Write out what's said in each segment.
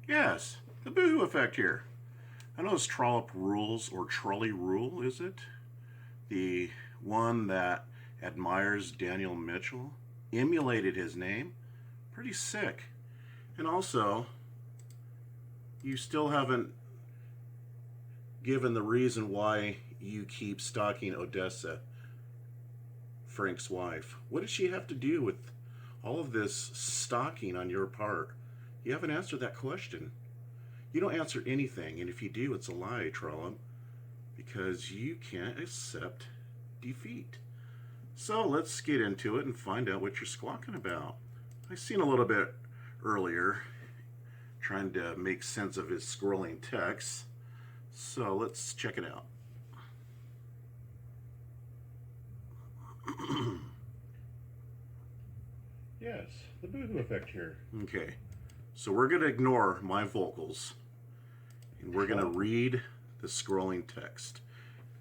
Yes, the boohoo effect here. I know it's Trollup Rullez, or Trolley Rule, is it? The one that admires Daniel Mitchell, emulated his name. Pretty sick. And also, you still haven't given the reason why you keep stalking Odessa, Frank's wife. What does she have to do with all of this stalking on your part? You haven't answered that question. You don't answer anything, and if you do, it's a lie, Trollup, because you can't accept defeat. So let's get into it and find out what you're squawking about. I seen a little bit earlier trying to make sense of his scrolling text, so let's check it out. Yes, the boohoo effect here. Okay, so we're going to ignore my vocals, and we're going to read the scrolling text,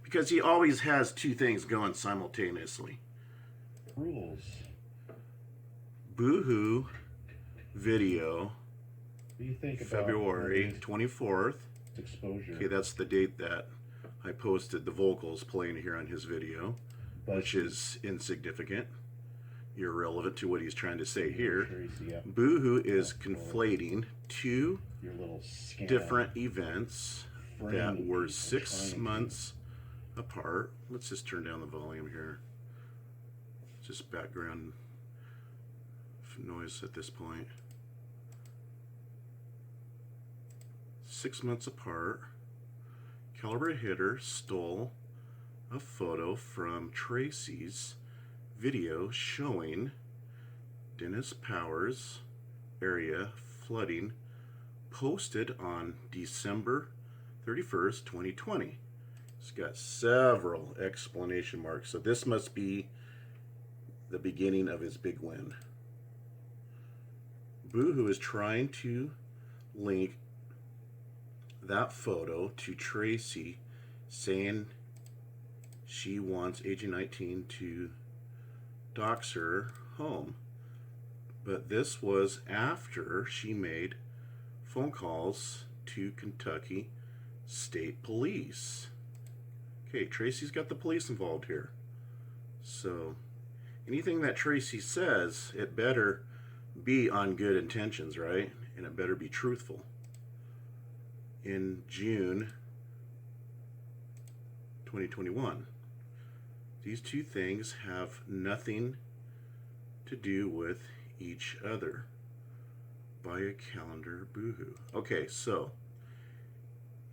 because he always has two things going simultaneously. Rules. Boohoo video, What do you think about February 24th. exposure? Okay, that's the date that I posted the vocals playing here on his video, which is insignificant, irrelevant to what he's trying to say here. Tracy, yeah. Boohoo is conflating two Your little scam. different events that Frame were me. 6 I'm trying months apart. Let's just turn down the volume here. Just background noise at this point. 6 months apart. Caliber hitter stole a photo from Tracy's video showing Dennis Powers area flooding, posted on December 31st, 2020. It's got several exclamation marks, so this must be the beginning of his big win. Boohoo is trying to link that photo to Tracy, saying she wants Agent 19 to dox her home. But this was after she made phone calls to Kentucky State Police. Okay, Tracy's got the police involved here. So anything that Tracy says, it better be on good intentions, right? And it better be truthful. In June 2021. These two things have nothing to do with each other. Buy a calendar, boohoo. Okay, so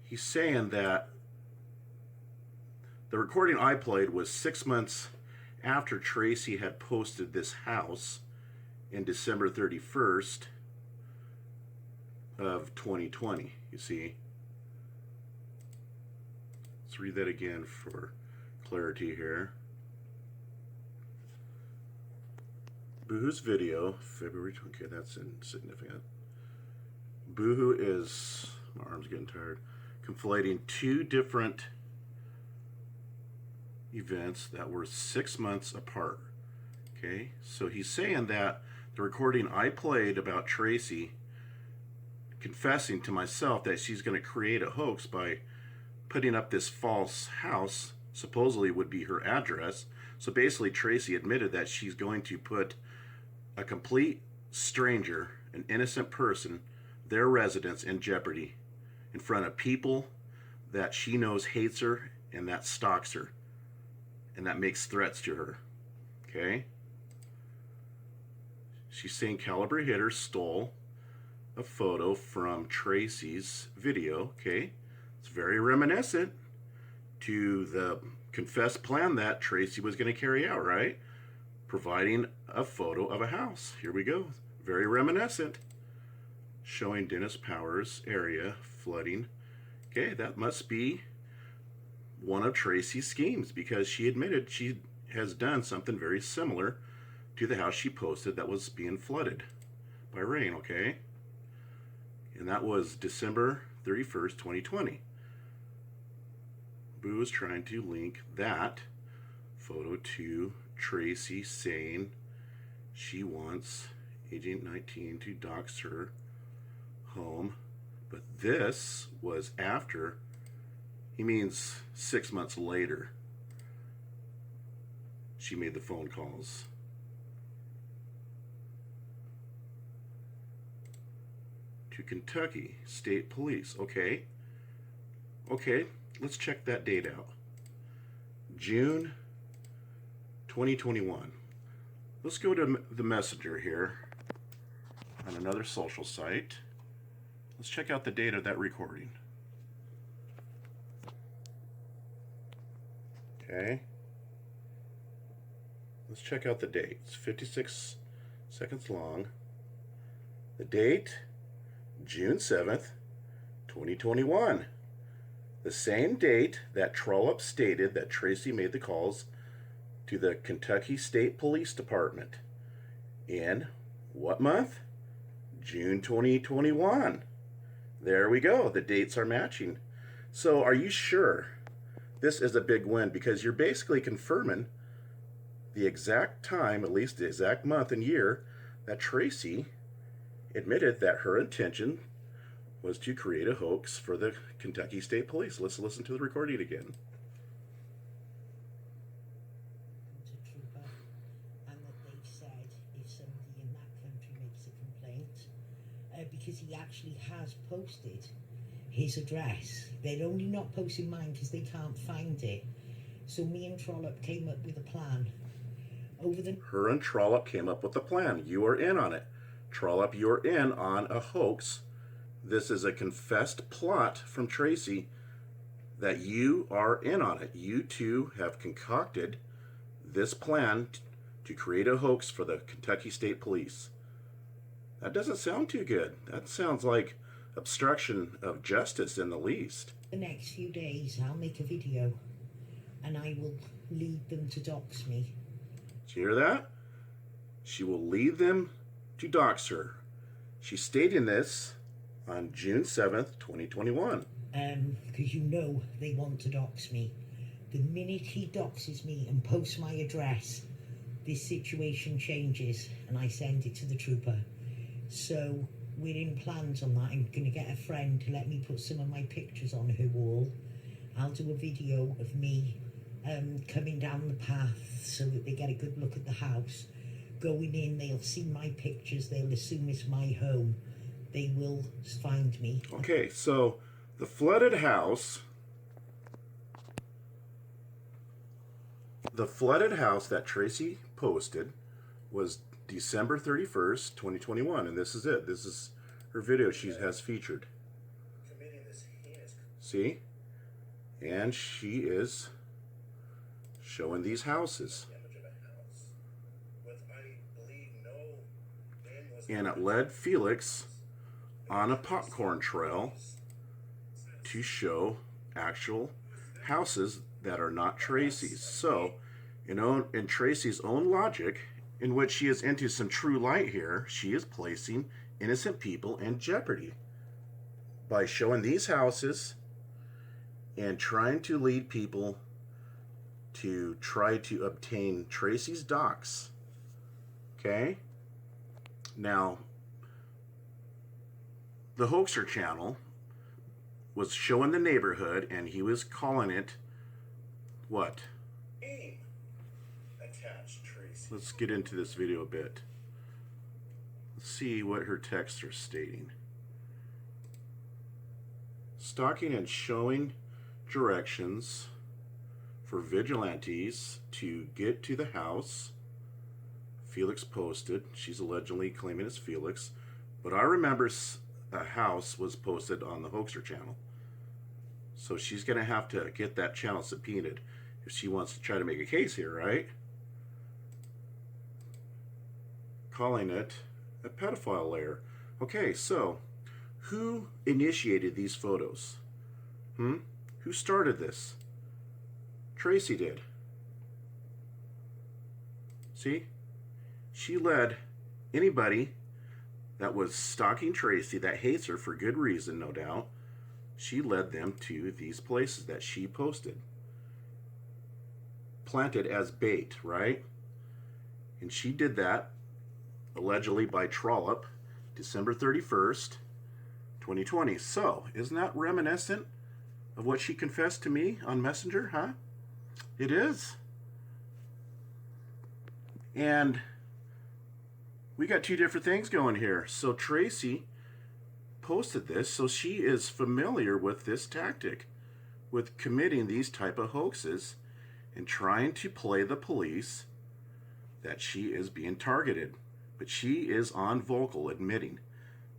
he's saying that the recording I played was 6 months after Tracy had posted this house in December 31st of 2020, you see. Let's read that again for clarity here. Boohoo's video, February 20, okay, that's insignificant. Boohoo is, my arm's getting tired, conflating two different events that were 6 months apart. Okay, so he's saying that the recording I played about Tracy confessing to myself that she's going to create a hoax by putting up this false house, supposedly would be her address. So basically Tracy admitted that she's going to put a complete stranger, an innocent person, their residence in jeopardy in front of people that she knows hates her and that stalks her and that makes threats to her. Okay? She's saying Caliber Hitter stole a photo from Tracy's video. Okay? It's very reminiscent to the confessed plan that Tracy was going to carry out, right? Providing a photo of a house. Here we go. Very reminiscent. Showing Dennis Powers area flooding. Okay, that must be one of Tracy's schemes, because she admitted she has done something very similar to the house she posted that was being flooded by rain, okay? And that was December 31st, 2020. Boo is trying to link that photo to Tracy saying she wants Agent 19 to dox her home But this was after, he means 6 months later, she made the phone calls. To Kentucky State Police. Okay, let's check that date out. June 2021. Let's go to the messenger here on another social site. Let's check out the date of that recording. Okay. Let's check out the date. It's 56 seconds long. The date, June 7th, 2021. The same date that Trollup stated that Tracy made the calls to the Kentucky State Police Department. In what month? June 2021. There we go. The dates are matching. So are you sure this is a big win? Because you're basically confirming the exact time, at least the exact month and year, that Tracy admitted that her intention was to create a hoax for the Kentucky State Police. Let's listen to the recording again. To Trooper, and that they've said if somebody in that country makes a complaint, because he actually has posted his address, they're only not posting mine because they can't find it. So me and Trollup came up with a plan. Her and Trollup came up with a plan. You are in on it. Trollup, you're in on a hoax. This is a confessed plot from Tracy that you are in on it. You two have concocted this plan to create a hoax for the Kentucky State Police. That doesn't sound too good. That sounds like obstruction of justice in the least. The next few days I'll make a video and I will lead them to dox me. Did you hear that? She will lead them to dox her. She's stating this on June 7th, 2021. Because you know they want to dox me. The minute he doxes me and posts my address, this situation changes and I send it to the trooper. So we're in plans on that. I'm going to get a friend to let me put some of my pictures on her wall. I'll do a video of me coming down the path so that they get a good look at the house. Going in, they'll see my pictures, they'll assume it's my home. They will find me. Okay, so the flooded house that Tracy posted was December 31st, 2021, and this is it. This is her video she has featured. See? And she is showing these houses. And it led Felix on a popcorn trail to show actual houses that are not Tracy's. So, in Tracy's own logic, in which she is into some true light here, she is placing innocent people in jeopardy by showing these houses and trying to lead people to try to obtain Tracy's docs. Okay? Now, the hoaxer channel was showing the neighborhood and he was calling it what? Attached Tracy. Let's get into this video a bit. Let's see what her texts are stating. Stalking and showing directions for vigilantes to get to the house. Felix posted. She's allegedly claiming it's Felix. But I remember a house was posted on the hoaxer channel. So she's going to have to get that channel subpoenaed if she wants to try to make a case here, right? Calling it a pedophile lair. Okay, so who initiated these photos? Who started this? Tracy did. See? She led anybody that was stalking Tracy, that hates her for good reason, no doubt. She led them to these places that she posted. Planted as bait, right? And she did that, allegedly by Trollup, December 31st, 2020. So, isn't that reminiscent of what she confessed to me on Messenger, huh? It is. And we got two different things going here. So Tracy posted this, so she is familiar with this tactic, with committing these type of hoaxes and trying to play the police that she is being targeted. But she is on vocal admitting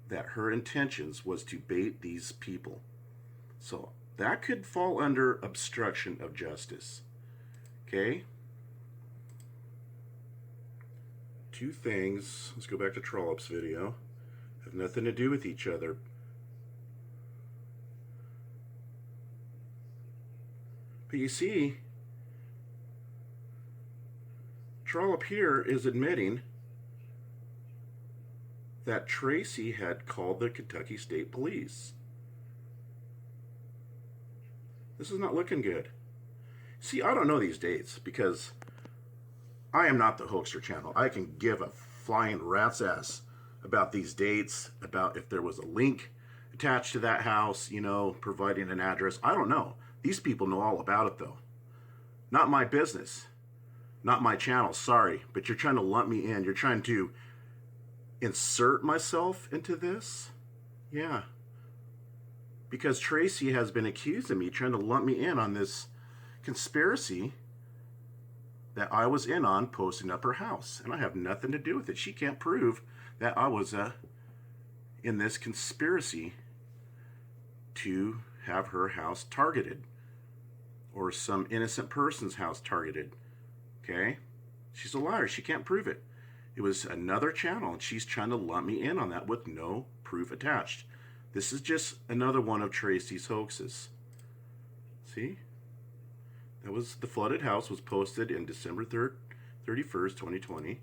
that her intentions was to bait these people. So that could fall under obstruction of justice. Okay? Two things, let's go back to Trollup's video, have nothing to do with each other. But you see, Trollup here is admitting that Tracy had called the Kentucky State Police. This is not looking good. See, I don't know these dates because I am not the Hoaxer channel. I can give a flying rat's ass about these dates, about if there was a link attached to that house, you know, providing an address. I don't know. These people know all about it, though. Not my business. Not my channel, sorry. But you're trying to lump me in. You're trying to insert myself into this? Yeah. Because Tracy has been accused of me trying to lump me in on this conspiracy that I was in on posting up her house. And I have nothing to do with it. She can't prove that I was in this conspiracy to have her house targeted or some innocent person's house targeted. Okay? She's a liar. She can't prove it. It was another channel, and she's trying to lump me in on that with no proof attached. This is just another one of Tracy's hoaxes. See? That was the flooded house was posted in December 31st, 2020.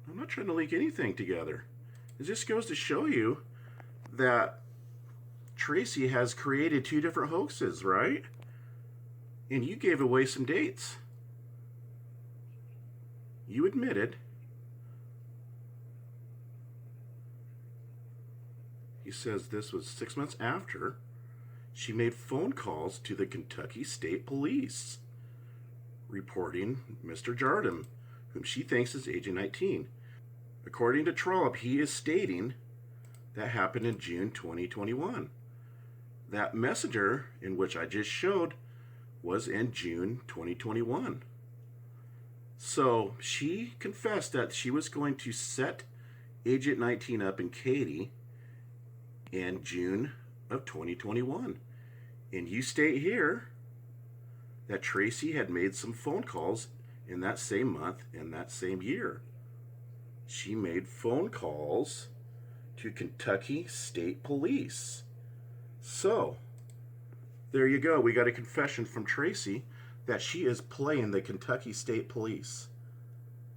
I'm not trying to link anything together. It just goes to show you that Tracy has created two different hoaxes, right? And you gave away some dates. You admitted. He says this was 6 months after she made phone calls to the Kentucky State Police reporting Mr. Jardim, whom she thinks is Agent 19. According to Trollup, he is stating that happened in June 2021. That messenger in which I just showed was in June 2021. So she confessed that she was going to set Agent 19 up in Katy in June of 2021. And you state here that Tracy had made some phone calls in that same month, in that same year. She made phone calls to Kentucky State Police. So, there you go. We got a confession from Tracy that she is playing the Kentucky State Police.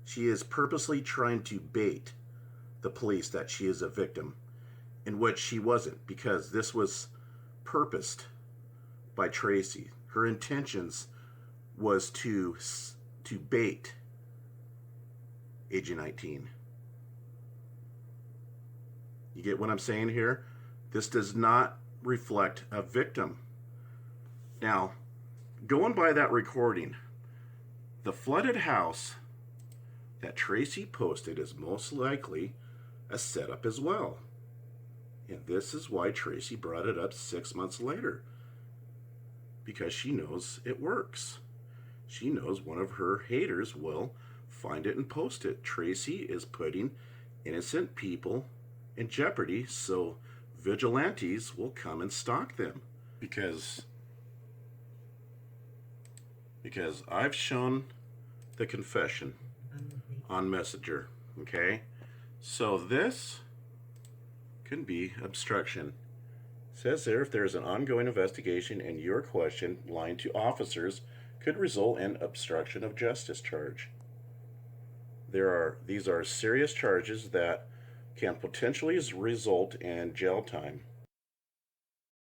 She is purposely trying to bait the police that she is a victim, in which she wasn't, because this was purposed by Tracy. Her intentions was to bait Agent 19. You get what I'm saying here? This does not reflect a victim. Now, going by that recording, the flooded house that Tracy posted is most likely a setup as well. And this is why Tracy brought it up 6 months later. Because she knows it works. She knows one of her haters will find it and post it. Tracy is putting innocent people in jeopardy so vigilantes will come and stalk them. Because I've shown the confession on Messenger, okay? So this can be obstruction. It says there, if there is an ongoing investigation and your question lying to officers could result in obstruction of justice charge. These are serious charges that can potentially result in jail time.